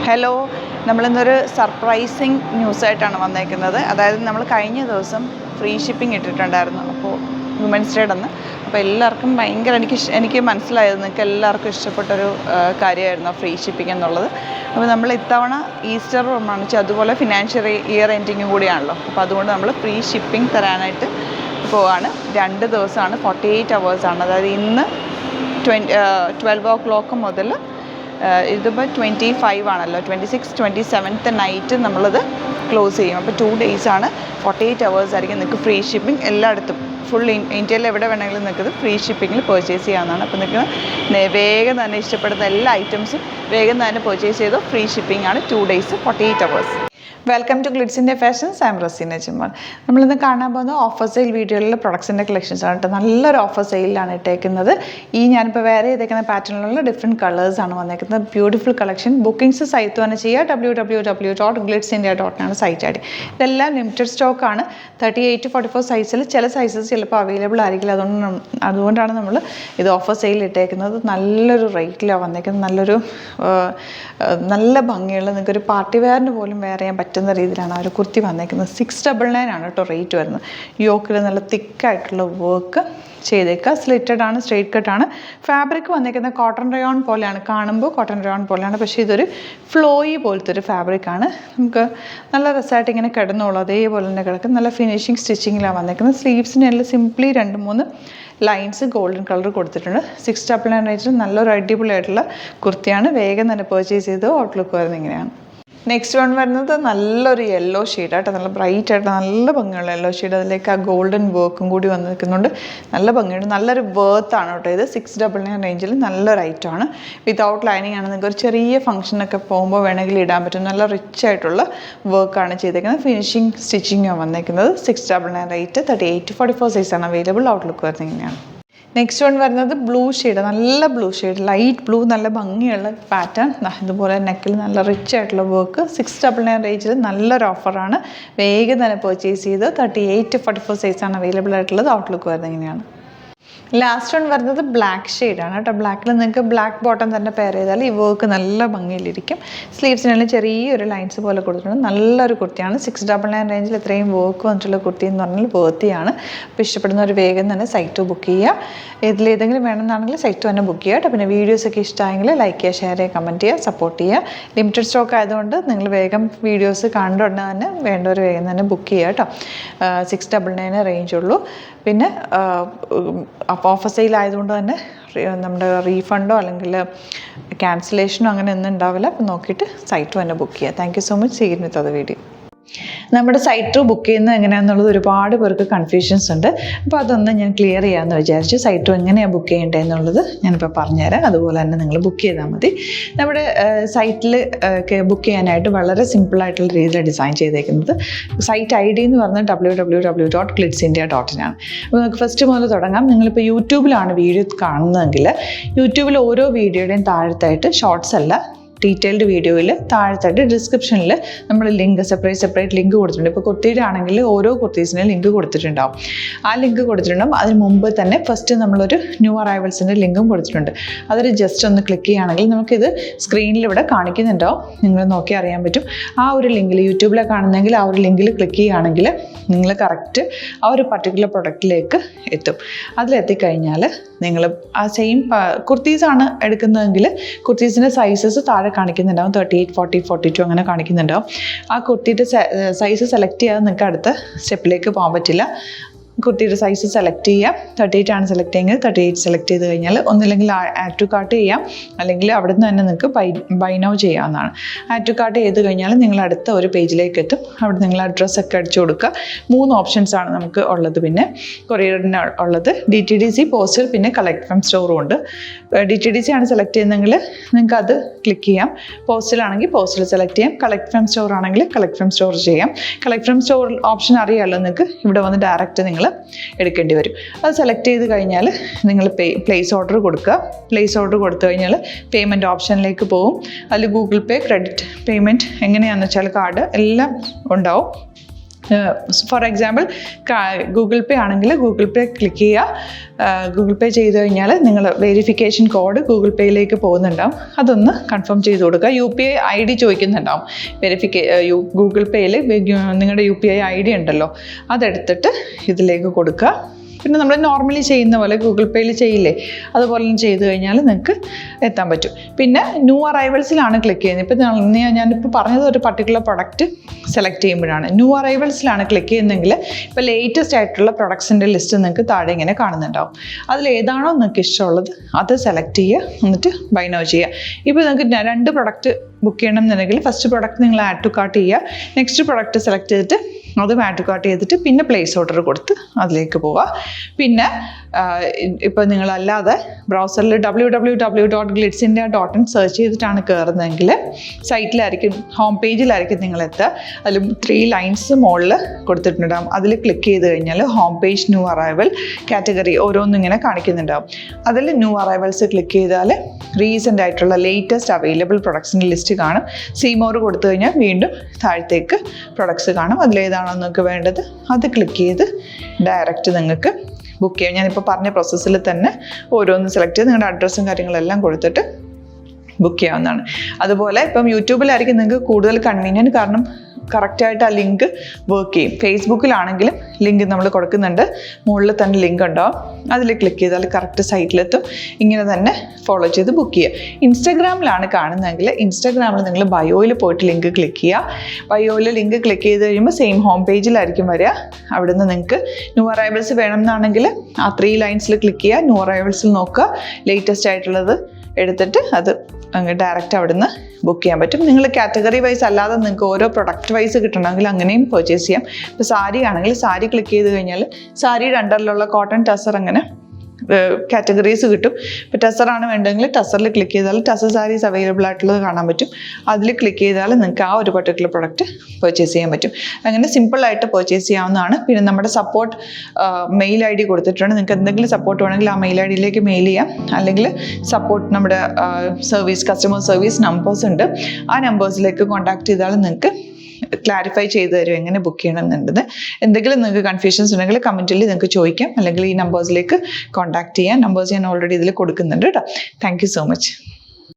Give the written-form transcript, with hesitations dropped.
Hello, നമ്മളിന്നൊരു surprising ന്യൂസായിട്ടാണ് വന്നേക്കുന്നത്. അതായത് നമ്മൾ കഴിഞ്ഞ ദിവസം ഫ്രീ ഷിപ്പിംഗ് ഇട്ടിട്ടുണ്ടായിരുന്നു, അപ്പോൾ വുമൻസ് ഡേയുടെ അന്ന്. അപ്പോൾ എല്ലാവർക്കും ഭയങ്കര എനിക്ക് മനസ്സിലായത് നിങ്ങൾക്ക് എല്ലാവർക്കും ഇഷ്ടപ്പെട്ടൊരു കാര്യമായിരുന്നു ഫ്രീ ഷിപ്പിംഗ് എന്നുള്ളത്. അപ്പോൾ നമ്മൾ ഇത്തവണ ഈസ്റ്റർ പ്രമാണിച്ച് അതുപോലെ ഫിനാൻഷ്യൽ ഇയർ എൻഡിങ്ങും കൂടിയാണല്ലോ, അപ്പോൾ അതുകൊണ്ട് നമ്മൾ ഫ്രീ ഷിപ്പിംഗ് തരാനായിട്ട് പോവാണ്. 2 ദിവസമാണ്, 48 hours, അതായത് ഇന്ന് 12 o'clock മുതൽ ഇതിപ്പോൾ 25 ആണല്ലോ, 26, 27 നൈറ്റ് നമ്മളത് ക്ലോസ് ചെയ്യും. അപ്പോൾ 2 days 48 hours ആയിരിക്കും നിങ്ങൾക്ക് ഫ്രീ ഷിപ്പിംഗ് എല്ലായിടത്തും. ഫുൾ ഇന്ത്യയിൽ എവിടെ വേണമെങ്കിലും നിങ്ങൾക്ക് ഫ്രീ ഷിപ്പിങ്ങിൽ പർച്ചേസ് ചെയ്യാവുന്നതാണ്. അപ്പോൾ നിങ്ങൾക്ക് വേഗം തന്നെ ഇഷ്ടപ്പെടുന്ന എല്ലാ ഐറ്റംസും വേഗം തന്നെ പർച്ചേസ് ചെയ്തോ. ഫ്രീ ഷിപ്പിംഗ് ആണ്, 2 days 48 hours. Welcome to glitz India fashions. I am Razeena Jamal. നമ്മളിന്ന് കാണാൻ പോകുന്ന ഓഫർ സെയിൽ വീഡിയോയിലുള്ള പ്രൊഡക്ട്സിൻ്റെ കളക്ഷൻസ് ആണ് കേട്ടോ. നല്ലൊരു ഓഫർ സെയിലാണ് ഇട്ടേക്കുന്നത്. ഞാനിപ്പോൾ വേറെ ചെയ്തേക്കുന്ന പാറ്റേണിലുള്ള ഡിഫറെൻറ്റ് കളേഴ്സാണ് വന്നേക്കുന്നത്. Beautiful collection. ബുക്കിംഗ്സ് സൈറ്റ് തന്നെ ചെയ്യുക. www.glitzindia.in ആണ് സൈറ്റ് ഐ ഡി. ഇതെല്ലാം ലിമിറ്റഡ് സ്റ്റോക്കാണ്. 38 to 44 സൈസിൽ ചില സൈസസ് ചിലപ്പോൾ അവൈലബിൾ ആയിരിക്കില്ല. അതുകൊണ്ടാണ് നമ്മൾ ഇത് ഓഫർ സെയിൽ ഇട്ടേക്കുന്നത്. നല്ലൊരു റേറ്റിലാണ് വന്നേക്കുന്നത്. നല്ല ഭംഗിയുള്ള നിങ്ങൾക്കൊരു പാർട്ടി വെയറിന് പോലും വെയർ ചെയ്യാൻ പറ്റുന്ന രീതിയിലാണ് ആ ഒരു കുർത്തി വന്നേക്കുന്നത്. 699 ആണ് കേട്ടോ റേറ്റ് വരുന്നത്. യോക്കിൽ നല്ല തിക്കായിട്ടുള്ള വർക്ക് ചെയ്തേക്കുക. സ്ലിറ്റഡ് ആണ്, സ്ട്രെയിറ്റ് കട്ടാണ്. ഫാബ്രിക് വന്നേക്കുന്നത് കോട്ടൺ റയോൺ പോലെയാണ്. കാണുമ്പോൾ കോട്ടൺ റയോൺ പോലെയാണ്, പക്ഷേ ഇതൊരു ഫ്ലോയി പോലത്തെ ഒരു ഫാബ്രിക്കാണ്. നമുക്ക് നല്ല രസമായിട്ട് ഇങ്ങനെ കിടന്നുള്ളൂ, അതേപോലെ തന്നെ കിടക്കും. നല്ല ഫിനിഷിങ് സ്റ്റിച്ചിങ്ങിലാണ് വന്നേക്കുന്നത്. സ്ലീവ്സിന് എല്ലാം സിംപ്ലി 2-3 ലൈൻസ് ഗോൾഡൻ കളർ കൊടുത്തിട്ടുണ്ട്. 699 റേറ്റിൽ നല്ലൊരു അടിപൊളിയായിട്ടുള്ള കുർത്തിയാണ്. വേഗം തന്നെ പർച്ചേസ് ചെയ്ത് ഔട്ട്ലുക്ക് വരുന്നത് ഇങ്ങനെയാണ്. നെക്സ്റ്റ് വൺ വരുന്നത് നല്ലൊരു യെല്ലോ ഷെയ്ഡായിട്ട്, നല്ല ബ്രൈറ്റ് ആയിട്ട് നല്ല ഭംഗിയുള്ള യെല്ലോ ഷെയ്ഡ്. അതിലേക്ക് ആ ഗോൾഡൻ വർക്കും കൂടി വന്നിരിക്കുന്നുണ്ട്. നല്ല ഭംഗിയുണ്ട്. നല്ലൊരു വേർത്താണ് കേട്ടോ ഇത്. 699 റേഞ്ചിൽ നല്ലൊരു ഐറ്റമാണ്. വിതൗട്ട് ലൈനിങ് ആണ്. നിങ്ങൾക്ക് ഒരു ചെറിയ ഫംഗ്ഷനൊക്കെ പോകുമ്പോൾ വേണമെങ്കിൽ ഇടാൻ പറ്റും. നല്ല റിച്ച് ആയിട്ടുള്ള വർക്കാണ് ചെയ്തേക്കുന്നത്. ഫിനിഷിങ് സ്റ്റിച്ചിങ്ങാണ് വന്നേക്കുന്നത്. 699 റേറ്റ്. 38 to 44 സൈസാണ് അവൈലബിൾ. ഔട്ട്ലുക്ക് വരുന്നത് ഇങ്ങനെയാണ്. നെക്സ്റ്റ് വൺ വരുന്നത് ബ്ലൂ ഷെയ്ഡ്, നല്ല ബ്ലൂ ഷെയ്ഡ്, ലൈറ്റ് ബ്ലൂ, നല്ല ഭംഗിയുള്ള പാറ്റേൺ. ഇതുപോലെ നെക്കിൽ നല്ല റിച്ച് ആയിട്ടുള്ള വർക്ക്. 699 റേഞ്ചിൽ നല്ലൊരു ഓഫറാണ്. വേഗം തന്നെ പർച്ചേസ് ചെയ്ത് 38 to 44 സൈസാണ് അവൈലബിൾ ആയിട്ടുള്ളത്. ഔട്ട്ലുക്ക് വരുന്നത് ഇങ്ങനെയാണ്. ലാസ്റ്റ് വൺ വരുന്നത് ബ്ലാക്ക് ഷെയ്ഡാണ് കേട്ടോ. ബ്ലാക്കിൽ നിങ്ങൾക്ക് ബ്ലാക്ക് ബോട്ടം തന്നെ പെയർ ചെയ്താൽ ഈ വർക്ക് നല്ല ഭംഗിയിലിരിക്കും. സ്ലീവ്സിനുള്ള ചെറിയൊരു ലൈൻസ് പോലെ കൊടുത്തിട്ടുണ്ട്. നല്ലൊരു കുർത്തിയാണ്. 699 റേഞ്ചിൽ ഇത്രയും വർക്ക് വന്നിട്ടുള്ള കുർത്തി എന്ന് പറഞ്ഞാൽ വേർത്തിയാണ്. അപ്പോൾ ഇഷ്ടപ്പെടുന്നവർ വേഗം തന്നെ സൈറ്റ് ബുക്ക് ചെയ്യുക. ഇതിലേതെങ്കിലും വേണമെന്നാണെങ്കിൽ സൈറ്റ് തന്നെ ബുക്ക് ചെയ്യുക കേട്ടോ. പിന്നെ വീഡിയോസൊക്കെ ഇഷ്ടമായെങ്കിൽ ലൈക്ക് ചെയ്യുക, ഷെയർ ചെയ്യുക, കമൻറ്റ് ചെയ്യുക, സപ്പോർട്ട് ചെയ്യുക. ലിമിറ്റഡ് സ്റ്റോക്ക് ആയതുകൊണ്ട് നിങ്ങൾ വേഗം വീഡിയോസ് കണ്ടുകൊണ്ട് തന്നെ വേണ്ടവർ വേഗം തന്നെ ബുക്ക് ചെയ്യുക കേട്ടോ. 699 റേഞ്ച് ഉള്ളൂ. പിന്നെ ഓഫർ സെയിൽ ആയതുകൊണ്ട് തന്നെ നമ്മുടെ റീഫണ്ടോ അല്ലെങ്കിൽ ക്യാൻസലേഷനോ അങ്ങനെ ഒന്നും ഉണ്ടാവില്ല. അപ്പോൾ നോക്കിയിട്ട് സൈറ്റ് തന്നെ ബുക്ക് ചെയ്യുക. Thank you so much. See you with other video. നമ്മുടെ സൈറ്റ് ബുക്ക് ചെയ്യുന്നത് എങ്ങനെയാണെന്നുള്ളത് ഒരുപാട് പേർക്ക് കൺഫ്യൂഷൻസ് ഉണ്ട്. അപ്പോൾ അതൊന്ന് ഞാൻ ക്ലിയർ ചെയ്യാമെന്ന് വിചാരിച്ചു. സൈറ്റ് എങ്ങനെയാണ് ബുക്ക് ചെയ്യേണ്ടത് എന്നുള്ളത് ഞാനിപ്പോൾ പറഞ്ഞുതരാം. അതുപോലെ തന്നെ നിങ്ങൾ ബുക്ക് ചെയ്താൽ മതി. നമ്മുടെ സൈറ്റിൽ ബുക്ക് ചെയ്യാനായിട്ട് വളരെ സിമ്പിളായിട്ടുള്ള രീതിയിൽ ഡിസൈൻ ചെയ്തേക്കുന്നത്. സൈറ്റ് ഐ ഡി എന്ന് പറഞ്ഞാൽ www.glitzindia.in ആണ്. അപ്പോൾ നമുക്ക് ഫസ്റ്റ് മുതൽ തുടങ്ങാം. നിങ്ങളിപ്പോൾ യൂട്യൂബിലാണ് വീഡിയോ കാണുന്നതെങ്കിൽ യൂട്യൂബിൽ ഓരോ വീഡിയോയുടെയും താഴത്തായിട്ട് ഷോർട്സ് അല്ല, ഡീറ്റെയിൽഡ് വീഡിയോയിൽ താഴത്തായിട്ട് ഡിസ്ക്രിപ്ഷനിൽ നമ്മൾ ലിങ്ക് സെപ്പറേറ്റ് ലിങ്ക് കൊടുത്തിട്ടുണ്ട്. ഇപ്പോൾ കുർത്തിയുടെ ആണെങ്കിൽ ഓരോ കുർത്തീസിനും ലിങ്ക് കൊടുത്തിട്ടുണ്ടാവും. ആ ലിങ്ക് കൊടുത്തിട്ടുണ്ടാവും. അതിന് മുമ്പ് തന്നെ ഫസ്റ്റ് നമ്മളൊരു ന്യൂ അറൈവൽസിൻ്റെ ലിങ്കും കൊടുത്തിട്ടുണ്ട്. അതൊരു ജസ്റ്റ് ഒന്ന് ക്ലിക്ക് ചെയ്യുകയാണെങ്കിൽ നമുക്കിത് സ്ക്രീനിൽ ഇവിടെ കാണിക്കുന്നുണ്ടാവും. നിങ്ങൾ നോക്കി അറിയാൻ പറ്റും. ആ ഒരു ലിങ്കിൽ യൂട്യൂബിലെ കാണുന്നെങ്കിൽ ആ ഒരു ലിങ്കിൽ ക്ലിക്ക് ചെയ്യുകയാണെങ്കിൽ നിങ്ങൾ കറക്റ്റ് ആ ഒരു പർട്ടിക്കുലർ പ്രൊഡക്റ്റിലേക്ക് എത്തും. അതിലെത്തിക്കഴിഞ്ഞാൽ നിങ്ങൾ ആ സെയിം കുർത്തീസാണ് എടുക്കുന്നതെങ്കിൽ കുർത്തീസിൻ്റെ സൈസസ് താഴെ കാണിക്കുന്നുണ്ടാവും. 38, 40, 42 അങ്ങനെ കാണിക്കുന്നുണ്ടാവും. ആ കുർത്തിയുടെ സൈസ് സെലക്ട് ചെയ്യാതെ നിങ്ങൾക്ക് അടുത്ത സ്റ്റെപ്പിലേക്ക് പോകാൻ പറ്റില്ല. കുർത്തിയുടെ സൈസ് സെലക്ട് ചെയ്യുക. 38 ആണ് സെലക്ട് ചെയ്യുന്നത്. 38 സെലക്ട് ചെയ്ത് കഴിഞ്ഞാൽ ഒന്നില്ലെങ്കിൽ ആഡ് ടു കാർട്ട് ചെയ്യാം, അല്ലെങ്കിൽ അവിടെ നിന്ന് തന്നെ നിങ്ങൾക്ക് ബൈ നൗ ചെയ്യാവുന്നതാണ്. ആഡ് ടു കാർട്ട് ചെയ്ത് കഴിഞ്ഞാൽ നിങ്ങൾ അടുത്ത ഒരു പേജിലേക്ക് എത്തും. അവിടെ നിങ്ങൾ അഡ്രസ്സൊക്കെ അടിച്ചു കൊടുക്കുക. 3 ഓപ്ഷൻസാണ് നമുക്ക് ഉള്ളത്. പിന്നെ കൊറിയറിന് ഉള്ളത് DTDC, പോസ്റ്റൽ, പിന്നെ കളക്ട് ഫ്രം സ്റ്റോറും ഉണ്ട്. DTDC ആണ് സെലക്ട് ചെയ്യുന്നതെങ്കിൽ നിങ്ങൾക്ക് അത് ക്ലിക്ക് ചെയ്യാം. പോസ്റ്റലാണെങ്കിൽ പോസ്റ്റൽ സെലക്ട് ചെയ്യാം. കളക്ട് ഫ്രം സ്റ്റോർ ആണെങ്കിൽ കളക്ട് ഫ്രം സ്റ്റോർ ചെയ്യാം. കളക്ട് ഫ്രം സ്റ്റോർ ഓപ്ഷൻ അറിയാമല്ലോ നിങ്ങൾക്ക്. ഇവിടെ വന്ന് ഡയറക്റ്റ് നിങ്ങൾ എടുക്കേണ്ടി വരും. അത് സെലക്ട് ചെയ്ത് കഴിഞ്ഞാൽ നിങ്ങൾ പ്ലേസ് ഓർഡർ കൊടുക്കുക. പ്ലേസ് ഓർഡർ കൊടുത്തു കഴിഞ്ഞാൽ പേയ്മെൻറ്റ് ഓപ്ഷനിലേക്ക് പോകും. അതിൽ ഗൂഗിൾ പേ, ക്രെഡിറ്റ് പേയ്മെൻറ്റ് എങ്ങനെയാണെന്ന് വെച്ചാൽ കാർഡ് എല്ലാം ഉണ്ടാവും. ഫോർ എക്സാമ്പിൾ ഗൂഗിൾ പേ ആണെങ്കിൽ ഗൂഗിൾ പേ ക്ലിക്ക് ചെയ്യുക. ഗൂഗിൾ പേ ചെയ്ത് കഴിഞ്ഞാൽ നിങ്ങൾ വെരിഫിക്കേഷൻ കോഡ് ഗൂഗിൾ പേയിലേക്ക് പോകുന്നുണ്ടാവും, അതൊന്ന് കൺഫേം ചെയ്ത് കൊടുക്കുക. UPI ID ചോദിക്കുന്നുണ്ടാവും. ഗൂഗിൾ പേയിൽ നിങ്ങളുടെ UPI ID ഉണ്ടല്ലോ, അതെടുത്തിട്ട് ഇതിലേക്ക് കൊടുക്കുക. പിന്നെ നമ്മൾ നോർമലി ചെയ്യുന്ന പോലെ ഗൂഗിൾ പേയിൽ ചെയ്യില്ലേ, അതുപോലെ ചെയ്ത് കഴിഞ്ഞാൽ നിങ്ങൾക്ക് എത്താൻ പറ്റും. പിന്നെ ന്യൂ അറൈവൽസിലാണ് ക്ലിക്ക് ചെയ്യുന്നത്. ഇപ്പോൾ ഞാനിപ്പോൾ പറഞ്ഞത് ഒരു പർട്ടിക്കുലർ പ്രൊഡക്റ്റ് സെലക്ട് ചെയ്യുമ്പോഴാണ്. ന്യൂ അറൈവൽസിലാണ് ക്ലിക്ക് ചെയ്യുന്നതെങ്കിൽ ഇപ്പോൾ ലേറ്റസ്റ്റ് ആയിട്ടുള്ള പ്രൊഡക്ട്സിൻ്റെ ലിസ്റ്റ് നിങ്ങൾക്ക് താഴെ ഇങ്ങനെ കാണുന്നുണ്ടാവും. അതിലേതാണോ നിങ്ങൾക്ക് ഇഷ്ടമുള്ളത് അത് സെലക്ട് ചെയ്യുക, എന്നിട്ട് ബൈ നൗ ചെയ്യുക. ഇപ്പോൾ നിങ്ങൾക്ക് 2 പ്രൊഡക്റ്റ് ബുക്ക് ചെയ്യണം എന്നുണ്ടെങ്കിൽ ഫസ്റ്റ് പ്രൊഡക്റ്റ് നിങ്ങൾ ആഡ് ടു കാർട്ട് ചെയ്യുക. നെക്സ്റ്റ് പ്രൊഡക്റ്റ് സെലക്ട് ചെയ്തിട്ട് അതും ആഡ് ടു കാർട്ട് ചെയ്തിട്ട് പിന്നെ പ്ലേസ് ഓർഡർ കൊടുത്ത് അതിലേക്ക് പോവുക. പിന്നെ ഇപ്പോൾ നിങ്ങളല്ലാതെ ബ്രൗസറിൽ www.glitzindia.in സെർച്ച് ചെയ്തിട്ടാണ് കയറുന്നതെങ്കിൽ സൈറ്റിലായിരിക്കും, ഹോം പേജിലായിരിക്കും നിങ്ങളെത്തുക. അതിൽ 3 ലൈൻസ് മുകളിൽ കൊടുത്തിട്ടുണ്ടാകും. അതിൽ ക്ലിക്ക് ചെയ്ത് കഴിഞ്ഞാൽ home page new arrival category ഓരോന്നും ഇങ്ങനെ കാണിക്കുന്നുണ്ടാവും. അതിൽ ന്യൂ അറൈവൽസ് ക്ലിക്ക് ചെയ്താൽ റീസെൻ്റ് ആയിട്ടുള്ള ലേറ്റസ്റ്റ് അവൈലബിൾ പ്രൊഡക്ട്സിൻ്റെ ലിസ്റ്റ് കാണും. സീമോർ കൊടുത്തു കഴിഞ്ഞാൽ വീണ്ടും താഴത്തേക്ക് പ്രൊഡക്ട്സ് കാണും. അതിലേതാണോ നിങ്ങൾക്ക് വേണ്ടത് അത് ക്ലിക്ക് ചെയ്ത് ഡയറക്റ്റ് നിങ്ങൾക്ക് ബുക്ക് ചെയ്യാം. ഞാനിപ്പോൾ പറഞ്ഞ പ്രോസസ്സിൽ തന്നെ ഓരോന്ന് സെലക്ട് ചെയ്ത് നിങ്ങളുടെ അഡ്രസ്സും കാര്യങ്ങളെല്ലാം കൊടുത്തിട്ട് ബുക്ക് ചെയ്യാവുന്നതാണ്. അതുപോലെ ഇപ്പം യൂട്യൂബിലായിരിക്കും നിങ്ങൾക്ക് കൂടുതൽ കൺവീനിയൻറ്റ്, കാരണം കറക്റ്റായിട്ട് ആ ലിങ്ക് വർക്ക് ചെയ്യും. ഫേസ്ബുക്കിലാണെങ്കിലും ലിങ്ക് നമ്മൾ കൊടുക്കുന്നുണ്ട്, മുകളിൽ തന്നെ ലിങ്ക് ഉണ്ടാവും. അതിൽ ക്ലിക്ക് ചെയ്താൽ കറക്റ്റ് സൈറ്റിലെത്തും. ഇങ്ങനെ തന്നെ ഫോളോ ചെയ്ത് ബുക്ക് ചെയ്യുക. ഇൻസ്റ്റാഗ്രാമിലാണ് കാണുന്നതെങ്കിൽ ഇൻസ്റ്റാഗ്രാമിൽ നിങ്ങൾ ബയോയിൽ പോയിട്ട് ലിങ്ക് ക്ലിക്ക് ചെയ്യുക. ബയോയിൽ ലിങ്ക് ക്ലിക്ക് ചെയ്ത് കഴിയുമ്പോൾ സെയിം ഹോം പേജിലായിരിക്കും വരിക. അവിടുന്ന് നിങ്ങൾക്ക് ന്യൂ അറൈവൽസ് വേണമെന്നാണെങ്കിൽ ആ 3 ലൈൻസിൽ ക്ലിക്ക് ചെയ്യുക. ന്യൂ അറൈവൽസിൽ നോക്കുക, ലേറ്റസ്റ്റ് ആയിട്ടുള്ളത് എടുത്തിട്ട് അത് അങ്ങ് ഡയറക്റ്റ് അവിടുന്ന് ബുക്ക് ചെയ്യാൻ പറ്റും. നിങ്ങൾ കാറ്റഗറി വൈസ് അല്ലാതെ നിങ്ങൾക്ക് ഓരോ പ്രൊഡക്റ്റ് വൈസ് കിട്ടണമെങ്കിൽ അങ്ങനെയും പർച്ചേസ് ചെയ്യാം. ഇപ്പോൾ സാരി ആണെങ്കിൽ സാരി ക്ലിക്ക് ചെയ്ത് കഴിഞ്ഞാൽ സാരിയുടെ അണ്ടറിലുള്ള കോട്ടൺ ടസർ അങ്ങനെ കാറ്റഗറീസ് കിട്ടും. ഇപ്പോൾ ടസറാണ് വേണ്ടതെങ്കിൽ ടസറിൽ ക്ലിക്ക് ചെയ്താൽ ടസർ സാരീസ് അവൈലബിൾ ആയിട്ടുള്ളത് കാണാൻ പറ്റും. അതിൽ ക്ലിക്ക് ചെയ്താൽ നിങ്ങൾക്ക് ആ ഒരു പർട്ടിക്കുലർ പ്രൊഡക്റ്റ് പർച്ചേസ് ചെയ്യാൻ പറ്റും. അങ്ങനെ സിമ്പിളായിട്ട് പർച്ചേസ് ചെയ്യാവുന്നതാണ്. പിന്നെ നമ്മുടെ സപ്പോർട്ട് മെയിൽ ID കൊടുത്തിട്ടുണ്ട്. നിങ്ങൾക്ക് എന്തെങ്കിലും സപ്പോർട്ട് വേണമെങ്കിൽ ആ മെയിൽ IDയിലേക്ക് മെയിൽ ചെയ്യാം. അല്ലെങ്കിൽ സപ്പോർട്ട് നമ്മുടെ കസ്റ്റമർ സർവീസ് നമ്പേഴ്സ് ഉണ്ട്, ആ നമ്പേഴ്സിലേക്ക് കോൺടാക്ട് ചെയ്താൽ നിങ്ങൾക്ക് ക്ലാരിഫൈ ചെയ്ത് തരും എങ്ങനെ ബുക്ക് ചെയ്യണം എന്നുള്ളത്. എന്തെങ്കിലും നിങ്ങൾക്ക് കൺഫ്യൂഷൻസ് ഉണ്ടെങ്കിൽ കമൻറ്റിൽ നിങ്ങൾക്ക് ചോദിക്കാം, അല്ലെങ്കിൽ ഈ നമ്പേഴ്സിലേക്ക് കോൺടാക്ട് ചെയ്യാം. നമ്പേഴ്സ് ഞാൻ ഓൾറെഡി ഇതിൽ കൊടുക്കുന്നുണ്ട് കേട്ടോ. Thank you so much.